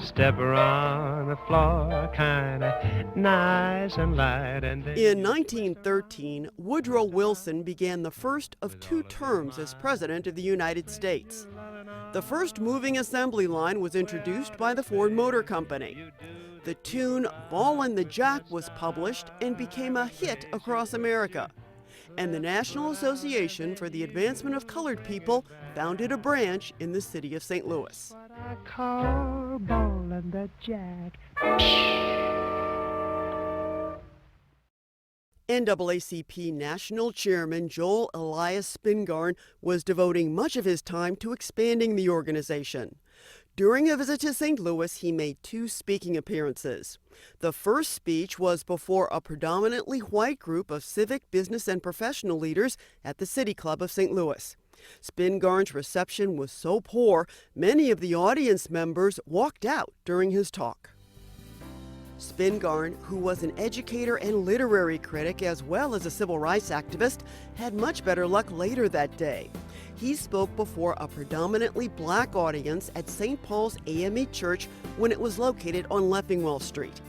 Step around the floor, kinda nice and light, and then In 1913, Woodrow Wilson began the first of two terms as President of the United States. The first moving assembly line was introduced by the Ford Motor Company. The tune Ballin' the Jack was published and became a hit across America. And the National Association for the Advancement of Colored People founded a branch in the city of St. Louis. what I call ballin' the jack. NAACP National Chairman Joel Elias Spingarn was devoting much of his time to expanding the organization. During a visit to St. Louis, he made two speaking appearances. The first speech was before a predominantly white group of civic, business, and professional leaders at the City Club of St. Louis. Spingarn's reception was so poor, many of the audience members walked out during his talk. Spingarn, who was an educator and literary critic as well as a civil rights activist, had much better luck later that day. He spoke before a predominantly black audience at St. Paul's AME Church when it was located on Leffingwell Street.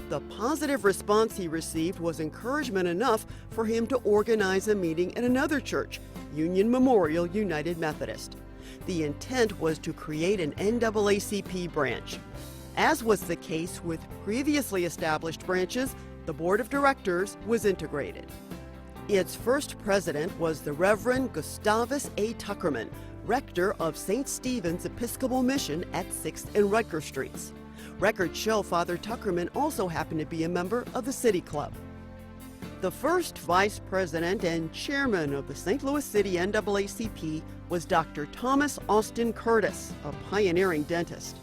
The positive response he received was encouragement enough for him to organize a meeting at another church, Union Memorial United Methodist. The intent was to create an NAACP branch. As was the case with previously established branches, the board of directors was integrated. Its first president was the Reverend Gustavus A. Tuckerman, rector of St. Stephen's Episcopal Mission at 6th and Rutger Streets. Records show Father Tuckerman also happened to be a member of the City Club. The first vice president and chairman of the St. Louis City NAACP was Dr. Thomas Austin Curtis, a pioneering dentist.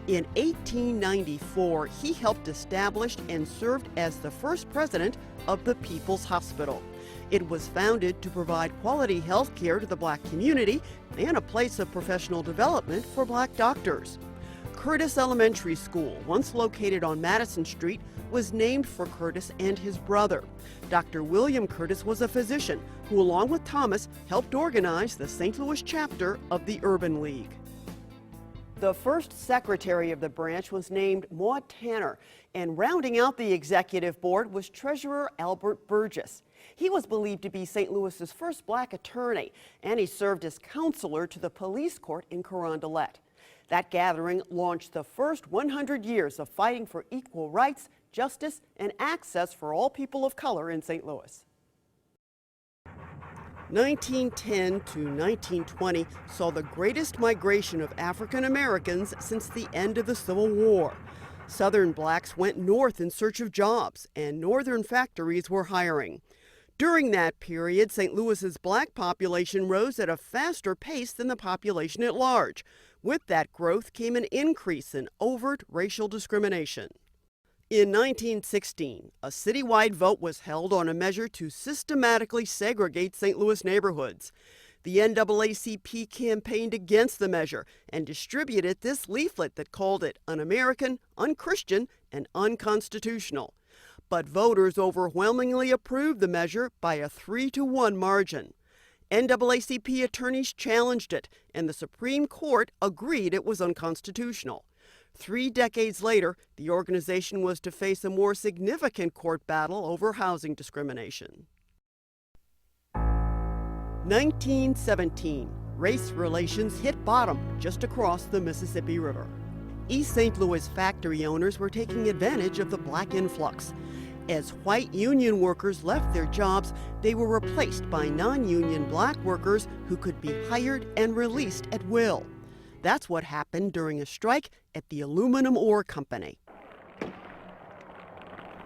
In 1894, he helped establish and served as the first president of the People's Hospital. It was founded to provide quality health care to the black community and a place of professional development for black doctors. Curtis Elementary School, once located on Madison Street, was named for Curtis and his brother. Dr. William Curtis was a physician who, along with Thomas, helped organize the St. Louis chapter of the Urban League. The first secretary of the branch was named Maud Tanner, and rounding out the executive board was Treasurer Albert Burgess. He was believed to be St. Louis's first black attorney, and he served as counselor to the police court in Carondelet. That gathering launched the first 100 years of fighting for equal rights, justice, and access for all people of color in St. Louis. 1910 to 1920 saw the greatest migration of African Americans since the end of the Civil War. Southern blacks went north in search of jobs, and northern factories were hiring. During that period, St. Louis's black population rose at a faster pace than the population at large. With that growth came an increase in overt racial discrimination. In 1916, a citywide vote was held on a measure to systematically segregate St. Louis neighborhoods. The NAACP campaigned against the measure and distributed this leaflet that called it un-American, un-Christian, and unconstitutional. But voters overwhelmingly approved the measure by a 3-1 margin. NAACP attorneys challenged it, and the Supreme Court agreed it was unconstitutional. 3 decades later, the organization was to face a more significant court battle over housing discrimination. 1917, race relations hit bottom just across the Mississippi River. East St. Louis factory owners were taking advantage of the black influx. As white union workers left their jobs, they were replaced by non-union black workers who could be hired and released at will. That's what happened during a strike at the Aluminum Ore Company.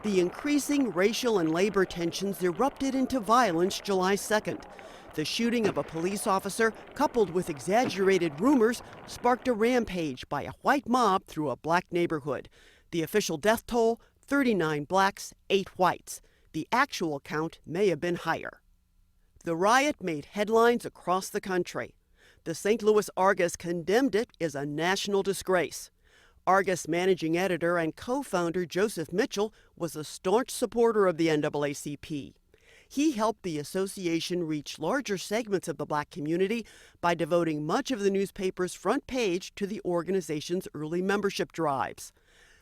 The increasing racial and labor tensions erupted into violence July 2nd. The shooting of a police officer, coupled with exaggerated rumors, sparked a rampage by a white mob through a black neighborhood. The official death toll, 39 blacks, 8 whites. The actual count may have been higher. The riot made headlines across the country. The St. Louis Argus condemned it as a national disgrace. Argus managing editor and co-founder Joseph Mitchell was a staunch supporter of the NAACP. He helped the association reach larger segments of the Black community by devoting much of the newspaper's front page to the organization's early membership drives.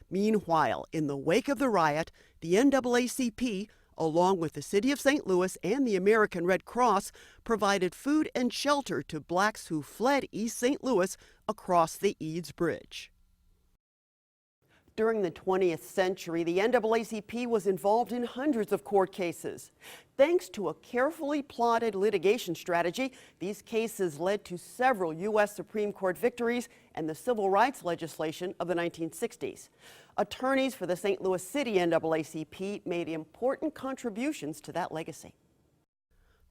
Meanwhile, in the wake of the riot, the NAACP, along with the City of St. Louis and the American Red Cross, provided food and shelter to Blacks who fled East St. Louis across the Eads Bridge. During the 20th century, the NAACP was involved in hundreds of court cases. Thanks to a carefully plotted litigation strategy, these cases led to several U.S. Supreme Court victories and the civil rights legislation of the 1960s. Attorneys for the St. Louis City NAACP made important contributions to that legacy.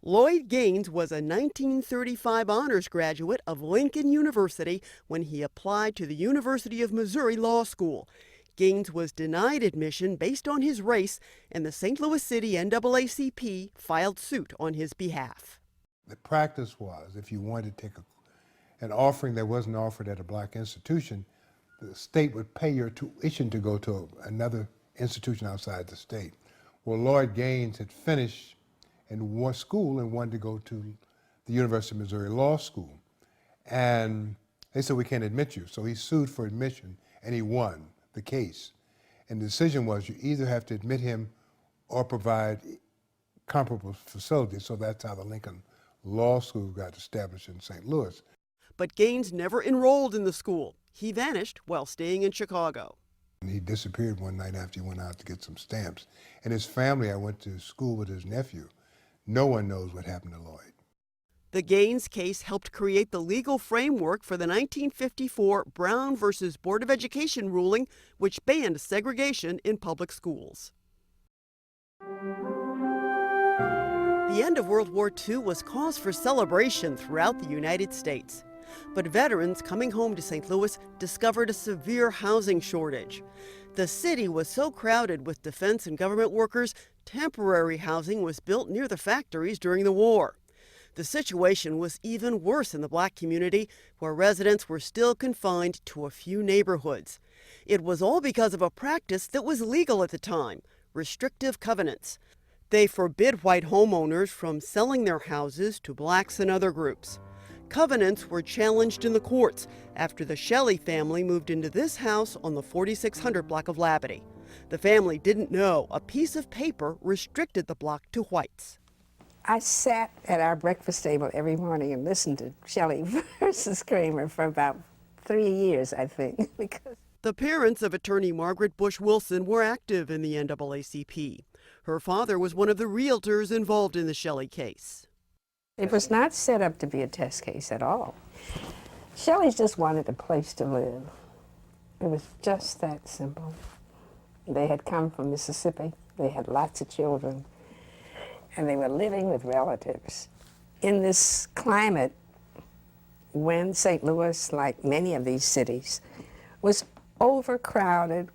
Lloyd Gaines was a 1935 honors graduate of Lincoln University when he applied to the University of Missouri Law School. Gaines was denied admission based on his race, and the St. Louis City NAACP filed suit on his behalf. The practice was, if you wanted to take an offering that wasn't offered at a Black institution, the state would pay your tuition to go to another institution outside the state. Well, Lloyd Gaines had finished in one school and wanted to go to the University of Missouri Law School. And they said, we can't admit you. So he sued for admission, and he won the case. And the decision was you either have to admit him or provide comparable facilities. So that's how the Lincoln Law School got established in St. Louis. But Gaines never enrolled in the school. He vanished while staying in Chicago. He disappeared one night after he went out to get some stamps. And his family, I went to school with his nephew. No one knows what happened to Lloyd. The Gaines case helped create the legal framework for the 1954 Brown versus Board of Education ruling, which banned segregation in public schools. The end of World War II was cause for celebration throughout the United States. But veterans coming home to St. Louis discovered a severe housing shortage. The city was so crowded with defense and government workers, temporary housing was built near the factories during the war. The situation was even worse in the Black community, where residents were still confined to a few neighborhoods. It was all because of a practice that was legal at the time: restrictive covenants. They forbid white homeowners from selling their houses to Blacks and other groups. Covenants were challenged in the courts after the Shelley family moved into this house on the 4600 block of Labadie. The family didn't know a piece of paper restricted the block to whites. I sat at our breakfast table every morning and listened to Shelley versus Kramer for about 3 years, I think. Because the parents of attorney Margaret Bush Wilson were active in the NAACP. Her father was one of the realtors involved in the Shelley case. It was not set up to be a test case at all. Shelley just wanted a place to live. It was just that simple. They had come from Mississippi. They had lots of children. And they were living with relatives. In this climate, when St. Louis, like many of these cities, was overcrowded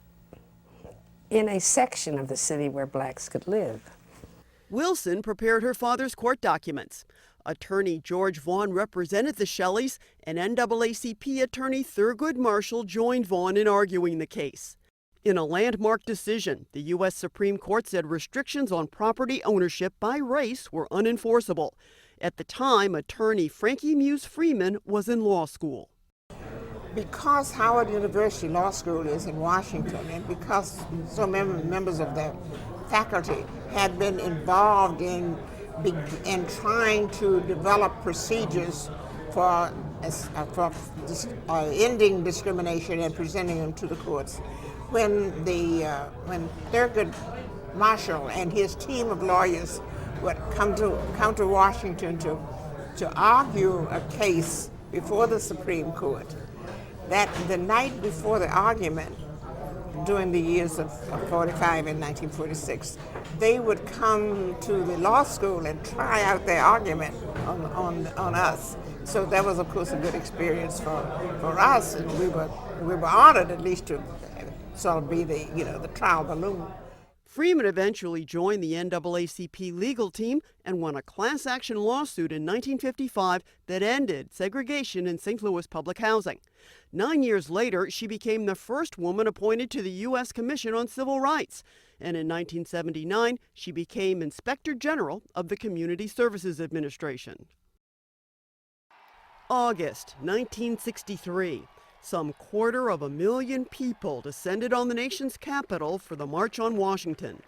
in a section of the city where Blacks could live. Wilson prepared her father's court documents. Attorney George Vaughn represented the Shelleys, and NAACP attorney Thurgood Marshall joined Vaughn in arguing the case. In a landmark decision, the U.S. Supreme Court said restrictions on property ownership by race were unenforceable. At the time, attorney Frankie Muse Freeman was in law school. Because Howard University Law School is in Washington, and because so many members of the faculty had been involved in trying to develop procedures for ending discrimination and presenting them to the courts, when Thurgood Marshall and his team of lawyers would come to Washington to argue a case before the Supreme Court, that the night before the argument, during the years of 45 and 1946, they would come to the law school and try out their argument on us. So that was, of course, a good experience for us, and we were honored at least to sort of be the trial balloon. Freeman eventually joined the NAACP legal team and won a class action lawsuit in 1955 that ended segregation in St. Louis public housing. 9 years later, she became the first woman appointed to the U.S. Commission on Civil Rights. And in 1979, she became Inspector General of the Community Services Administration. August 1963. Some 250,000 people descended on the nation's capital for the March on Washington.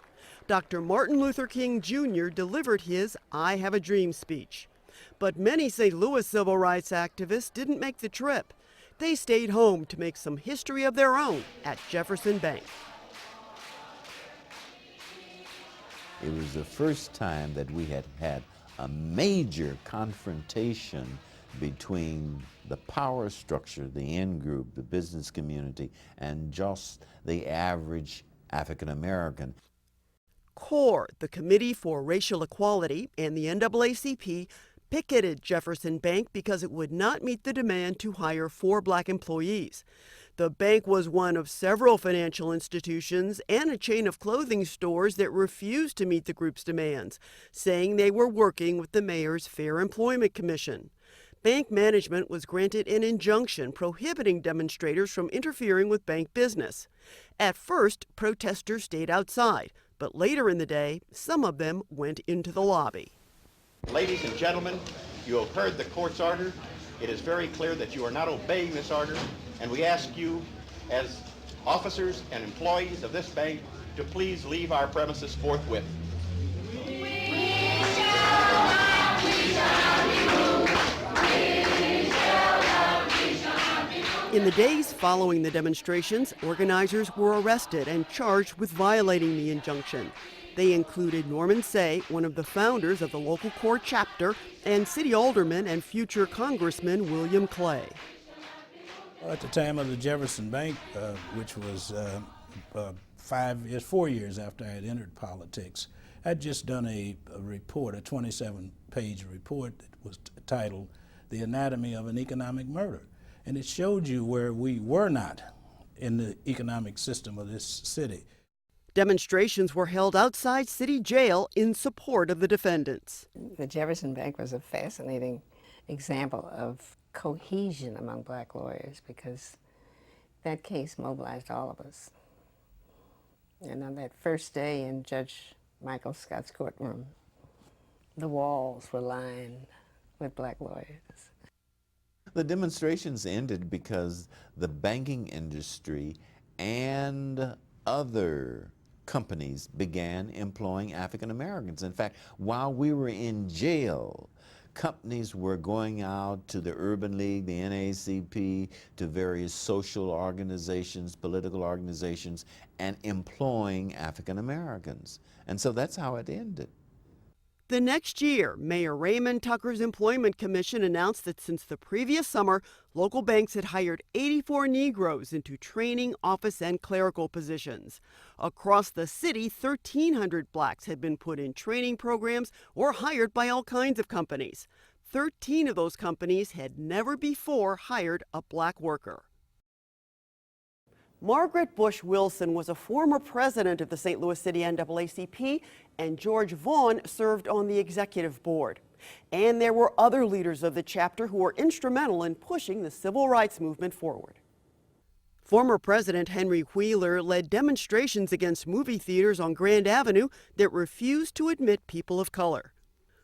Dr. Martin Luther King Jr. delivered his "I Have a Dream" speech. But many St. Louis civil rights activists didn't make the trip. They stayed home to make some history of their own at Jefferson Bank. It was the first time that we had had a major confrontation between the power structure, the in-group, the business community, and just the average African American. CORE, the Committee for Racial Equality, and the NAACP picketed Jefferson Bank because it would not meet the demand to hire 4 black employees. The bank was one of several financial institutions and a chain of clothing stores that refused to meet the group's demands, saying they were working with the mayor's Fair Employment Commission. Bank management was granted an injunction prohibiting demonstrators from interfering with bank business. At first, protesters stayed outside, but later in the day, some of them went into the lobby. Ladies and gentlemen, you have heard the court's order. It is very clear that you are not obeying this order, and we ask you, as officers and employees of this bank, to please leave our premises forthwith. In the days following the demonstrations, organizers were arrested and charged with violating the injunction. They included Norman Say, one of the founders of the local CORE chapter, and city alderman and future Congressman William Clay. At the time of the Jefferson Bank, which was 4 years after I had entered politics, I'd just done a report, a 27-page report that was titled "The Anatomy of an Economic Murder." And it showed you where we were not in the economic system of this city. Demonstrations were held outside city jail in support of the defendants. The Jefferson Bank was a fascinating example of cohesion among black lawyers because that case mobilized all of us. And on that first day in Judge Michael Scott's courtroom, the walls were lined with black lawyers. The demonstrations ended because the banking industry and other companies began employing African Americans. In fact, while we were in jail, companies were going out to the Urban League, the Naacp, to various social organizations, political organizations, and employing African Americans. And so that's how it ended. The next year, Mayor Raymond Tucker's Employment Commission announced that since the previous summer, local banks had hired 84 Negroes into training, office, and clerical positions. Across the city, 1,300 blacks had been put in training programs or hired by all kinds of companies. 13 of those companies had never before hired a black worker. Margaret Bush Wilson was a former president of the St. Louis City NAACP, and George Vaughn served on the executive board. And there were other leaders of the chapter who were instrumental in pushing the civil rights movement forward. Former President Henry Wheeler led demonstrations against movie theaters on Grand Avenue that refused to admit people of color.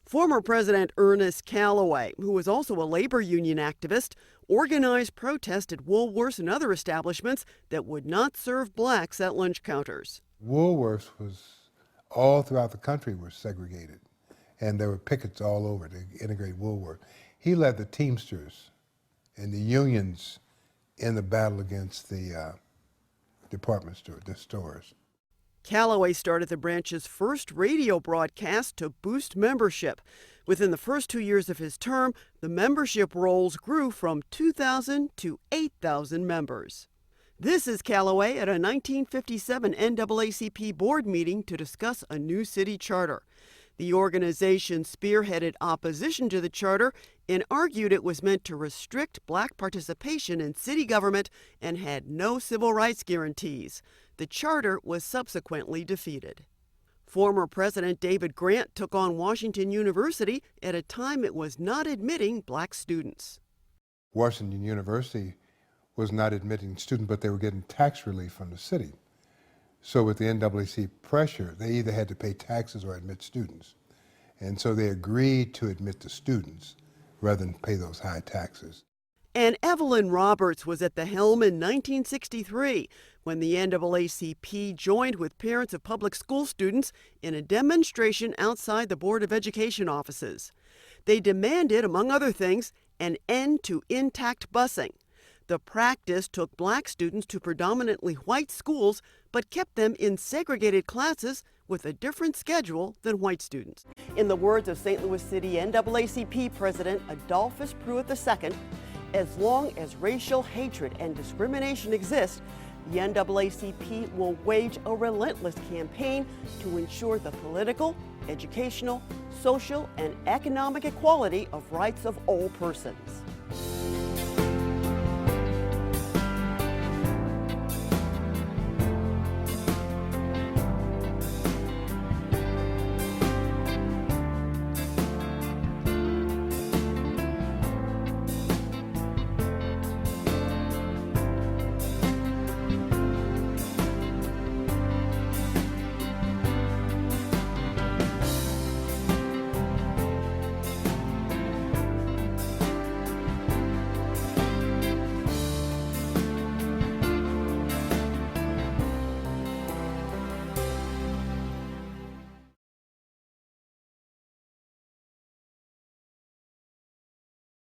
Former President Ernest Callaway, who was also a labor union activist, organized protests at Woolworths and other establishments that would not serve blacks at lunch counters. Woolworths was all throughout the country were segregated, and there were pickets all over to integrate Woolworth. He led the Teamsters and the unions in the battle against the department store, the stores. Callaway started the branch's first radio broadcast to boost membership. Within the first 2 years of his term, the membership rolls grew from 2,000 to 8,000 members. This is Callaway at a 1957 NAACP board meeting to discuss a new city charter. The organization spearheaded opposition to the charter and argued it was meant to restrict black participation in city government and had no civil rights guarantees. The charter was subsequently defeated. Former President David Grant took on Washington University at a time it was not admitting black students. Washington University was not admitting students, but they were getting tax relief from the city. So with the NAACP pressure, they either had to pay taxes or admit students. And so they agreed to admit the students rather than pay those high taxes. And Evelyn Roberts was at the helm in 1963 when the NAACP joined with parents of public school students in a demonstration outside the Board of Education offices. They demanded, among other things, an end to intact busing. The practice took black students to predominantly white schools, but kept them in segregated classes with a different schedule than white students. In the words of St. Louis City NAACP President Adolphus Pruitt II, as long as racial hatred and discrimination exist, the NAACP will wage a relentless campaign to ensure the political, educational, social, and economic equality of rights of all persons.